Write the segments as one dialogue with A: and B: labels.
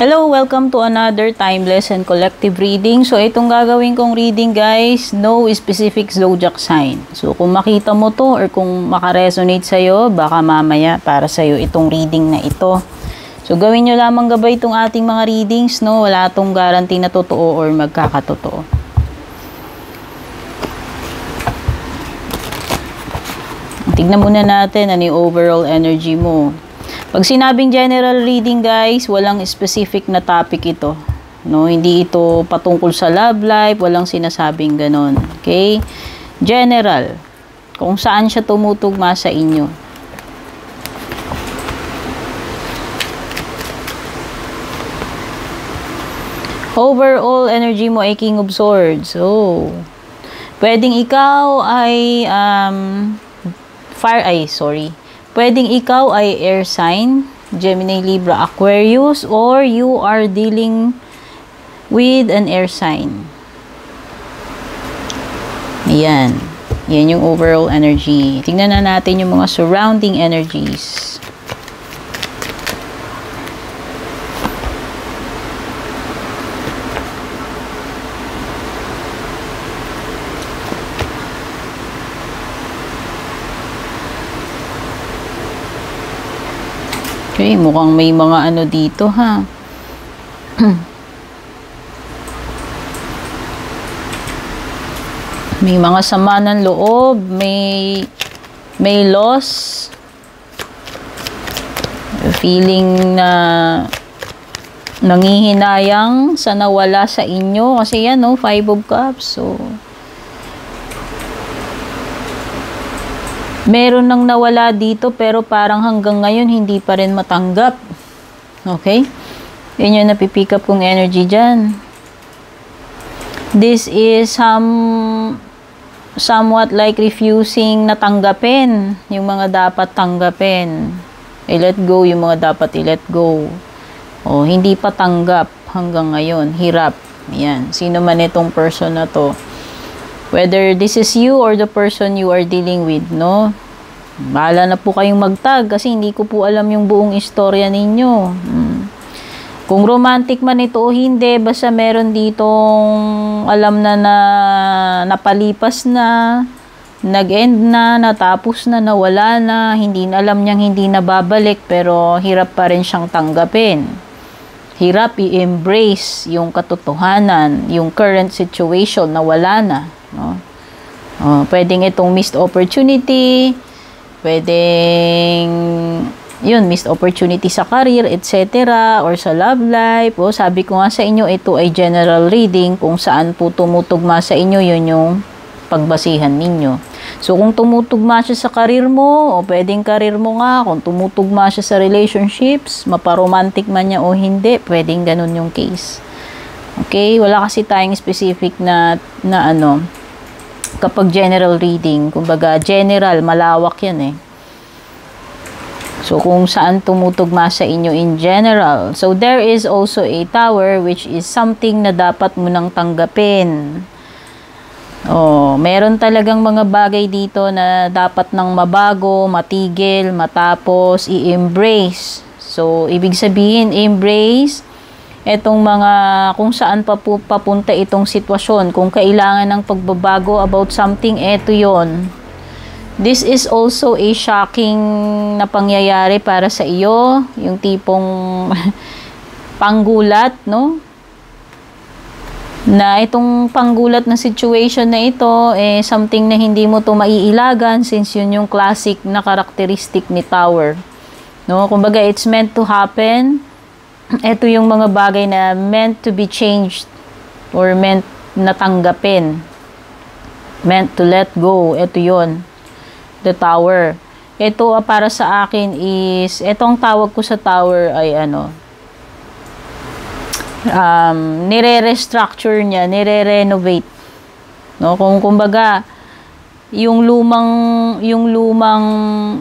A: Hello, welcome to another timeless and collective reading. So, itong gagawin kong reading, guys, no specific zodiac sign. So, kung makita mo to or kung makaresonate sa'yo, baka mamaya para sa'yo itong reading na ito. So, gawin nyo lamang gabay itong ating mga readings, no? Wala itong guarantee na totoo or magkakatotoo. Tignan muna natin ano yung overall energy mo. Pag sinabing general reading, guys, walang specific na topic ito. No, hindi ito patungkol sa love life, walang sinasabing ganon. Okay? General. Kung saan siya tumutugma sa inyo. Overall energy mo ay King of Swords. So, pwedeng ikaw ay pwedeng ikaw ay air sign, Gemini, Libra, Aquarius, or you are dealing with an air sign. Ayan. Yan yung overall energy. Tingnan na natin yung mga surrounding energies. Okay, mukhang may mga ano dito, ha. May mga sama ng loob, may loss. Feeling na nangihinayang sa nawala sa inyo. Kasi yan, no, 5 of Cups. So, meron nang nawala dito pero parang hanggang ngayon hindi pa rin matanggap. Okay? Yun yung napipick up kong energy dyan. This is somewhat like refusing na tanggapin yung mga dapat tanggapin. I-let go yung mga dapat i-let go. O, hindi pa tanggap hanggang ngayon. Hirap. Yan. Sino man itong person na to. Whether this is you or the person you are dealing with, no? Bahala na po kayong magtag kasi hindi ko po alam yung buong istorya ninyo. Kung romantic man ito o hindi, basta meron ditong alam na napalipas na, nag-end na, natapos na, nawala na, hindi na alam niyang hindi na babalik pero hirap pa rin siyang tanggapin. Hirap i-embrace yung katotohanan, yung current situation na wala na. No? Pwedeng itong missed opportunity, pwedeng yun, missed opportunity sa career, etc. or sa love life. O, sabi ko nga sa inyo, ito ay general reading. Kung saan po tumutugma sa inyo, yun yung pagbasihan ninyo. So, kung tumutugma siya sa career mo, o pwedeng career mo nga, kung tumutugma siya sa relationships, maparomantic man niya o hindi, pwedeng ganun yung case. Okay? Wala kasi tayong specific na ano, kapag general reading, kumbaga general, malawak yan eh. So, kung saan tumutugma sa inyo in general. So, there is also a tower which is something na dapat mo nang tanggapin. Oh, meron talagang mga bagay dito na dapat nang mabago, matigil, matapos, i-embrace. So, ibig sabihin, embrace etong mga kung saan papunta itong sitwasyon. Kung kailangan ng pagbabago about something, eto yon. This is also a shocking na pangyayari para sa iyo. Yung tipong panggulat, no? Na itong panggulat na situation na ito, something na hindi mo to maiilagan since yun yung classic na characteristic ni Tower. No? Kumbaga, it's meant to happen. Ito yung mga bagay na meant to be changed or meant na tanggapin. Meant to let go. Ito yon, the Tower. Ito para sa akin is, etong tawag ko sa Tower ay ano, nire-restructure niya, nire-renovate. No? Kung kumbaga, yung lumang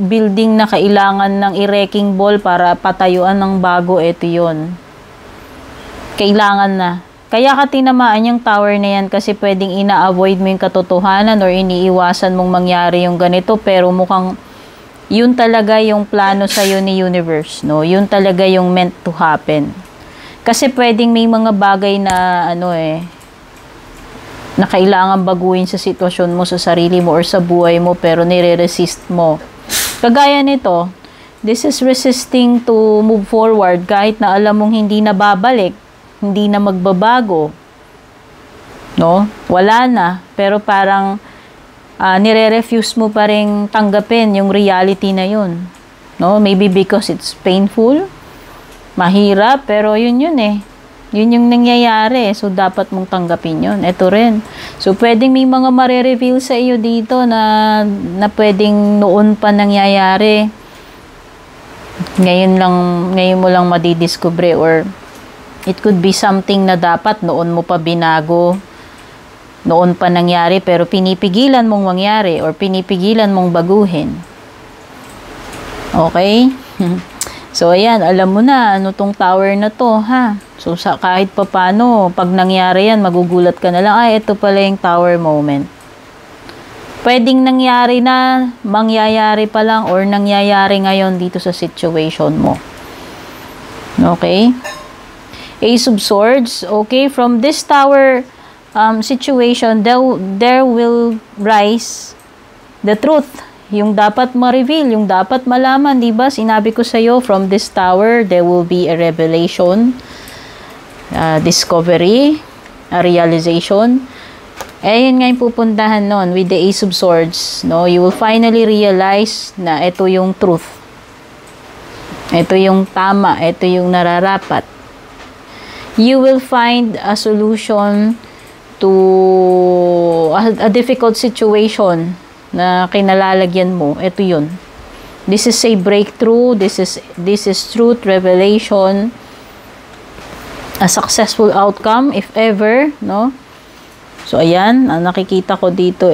A: building na kailangan ng i-wrecking ball para patayuan ng bago, ito yon. Kailangan na. Kaya ka tinamaan yung tower na yan kasi pwedeng ina-avoid mo yung katotohanan or iniiwasan mong mangyari yung ganito, pero mukhang yun talaga yung plano sa'yo ni universe, no? Yun talaga yung meant to happen. Kasi pwedeng may mga bagay na na kailangan baguhin sa sitwasyon mo, sa sarili mo, or sa buhay mo, pero nire-resist mo. Kagaya nito, this is resisting to move forward kahit na alam mong hindi na babalik, hindi na magbabago. No? Wala na, pero parang nire-refuse mo pa rin tanggapin yung reality na yun. No? Maybe because it's painful, mahirap, pero yun eh. Yun yung nangyayari. So, dapat mong tanggapin yun. Ito rin. So, pwedeng may mga mare-reveal sa iyo dito na pwedeng noon pa nangyayari. Ngayon mo lang madidiscover, or it could be something na dapat noon mo pa binago. Noon pa nangyari, pero pinipigilan mong mangyari or pinipigilan mong baguhin. Okay? So, ayan, alam mo na, ano tong tower na to, ha? So, kahit pa paano, pag nangyari yan, magugulat ka na lang, ay, ito pala yung tower moment. Pwedeng nangyari na, mangyayari pa lang, or nangyayari ngayon dito sa situation mo. Okay? Ace of Swords, okay, from this tower situation, there will rise the truth. Yung dapat ma-reveal, yung dapat malaman, di ba? Sinabi ko sa'yo, from this tower, there will be a revelation, discovery, a realization. Yun nga yung pupuntahan nun with the Ace of Swords. No? You will finally realize na ito yung truth. Ito yung tama. Ito yung nararapat. You will find a solution to a difficult situation na kinalalagyan mo. Ito yun. This is a breakthrough. This is truth, revelation, a successful outcome if ever, no? So ayan, ang nakikita ko dito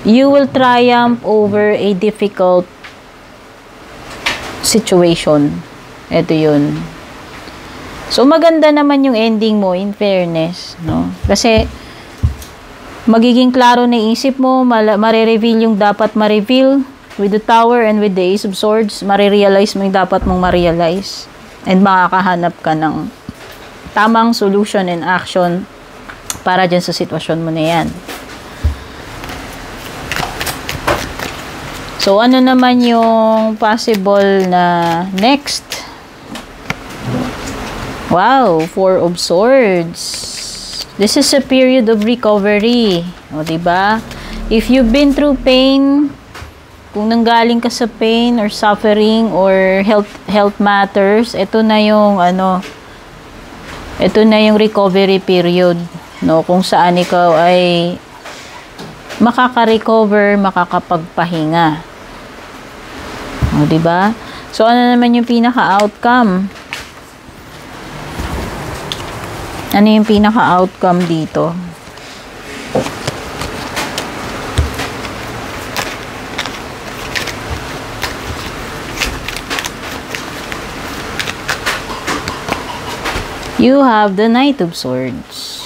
A: you will triumph over a difficult situation. Ito yun. So maganda naman yung ending mo, in fairness, no? Kasi magiging klaro na isip mo, mare-reveal yung dapat ma-reveal with the Tower and with the Ace of Swords. Mare-realize mo yung dapat mong ma-realize, and makakahanap ka ng tamang solution and action para dyan sa sitwasyon mo na yan. So, ano naman yung possible na next? Wow, Four of Swords. This is a period of recovery. O, diba? If you've been through pain, kung nanggaling ka sa pain or suffering or health matters, ito na yung recovery period, no? Kung saan ikaw ay makaka-recover, makakapagpahinga. O, diba? So, ano naman yung pinaka-outcome? Ano yung pinaka-outcome dito? You have the Knight of Swords.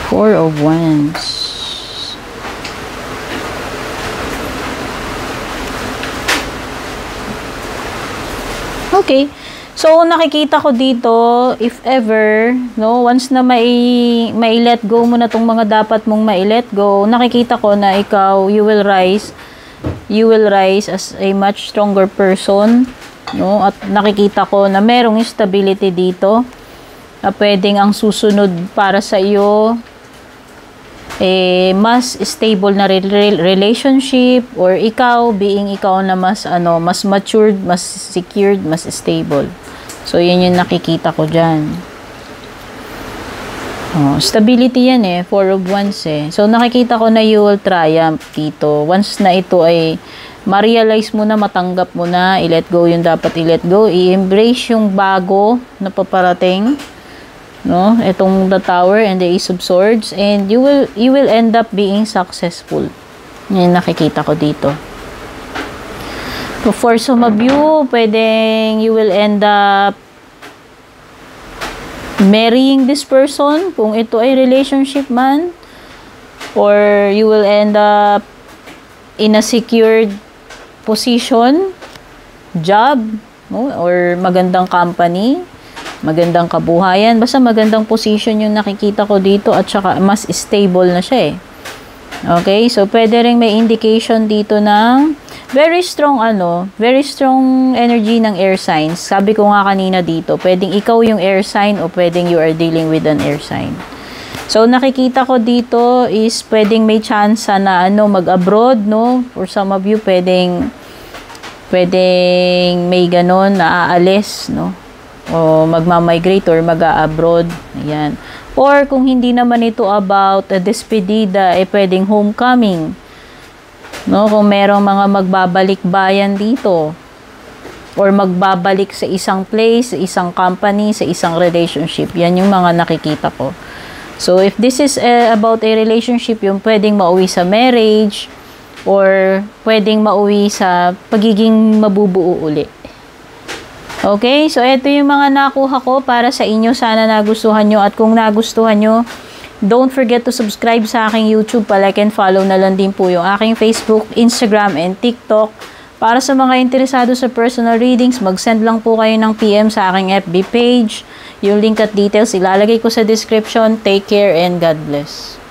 A: Four of Wands. Okay. So, nakikita ko dito, if ever, no, once na mai-let go mo na tong mga dapat mong mai-let go, nakikita ko na ikaw, you will rise as a much stronger person, no? At nakikita ko na merong stability dito. Pwedeng ang susunod para sa iyo mas stable na relationship, or ikaw being ikaw na mas matured, mas secured, mas stable. So yun yung nakikita ko diyan. Stability yan Four of Wands So nakikita ko na you will triumph dito. Once na ito ay ma-realize mo na, matanggap mo na, i-let go yung dapat i-let go, i-embrace yung bago na paparating, no? Itong the Tower and the Ace of Swords, and you will end up being successful. Yan nakikita ko dito. So for some of you, pwedeng you will end up marrying this person, kung ito ay relationship man, or you will end up in a secured position, job, no? Or magandang company, magandang kabuhayan, basta magandang position yung nakikita ko dito at saka mas stable na siya eh. Okay, so pwede ring may indication dito ng very strong energy ng air signs. Sabi ko nga kanina dito, pwedeng ikaw yung air sign o pwedeng you are dealing with an air sign. So nakikita ko dito is pwedeng may chance na mag-abroad, no? For some of you pwedeng may ganon na aalis, no? O magma-migrate or mag-a-abroad. Ayan. Or kung hindi naman ito about a despedida, pwedeng homecoming. No, kung merong mga magbabalik bayan dito or magbabalik sa isang place, sa isang company, sa isang relationship. Yan yung mga nakikita ko. So if this is about a relationship, yung pwedeng mauwi sa marriage or pwedeng mauwi sa pagiging mabubuo uli. Okay, so ito yung mga nakuha ko para sa inyo. Sana nagustuhan nyo. At kung nagustuhan nyo, don't forget to subscribe sa aking YouTube. Like and follow na lang din po yung aking Facebook, Instagram, and TikTok. Para sa mga interesado sa personal readings, mag-send lang po kayo ng PM sa aking FB page. Yung link at details ilalagay ko sa description. Take care and God bless.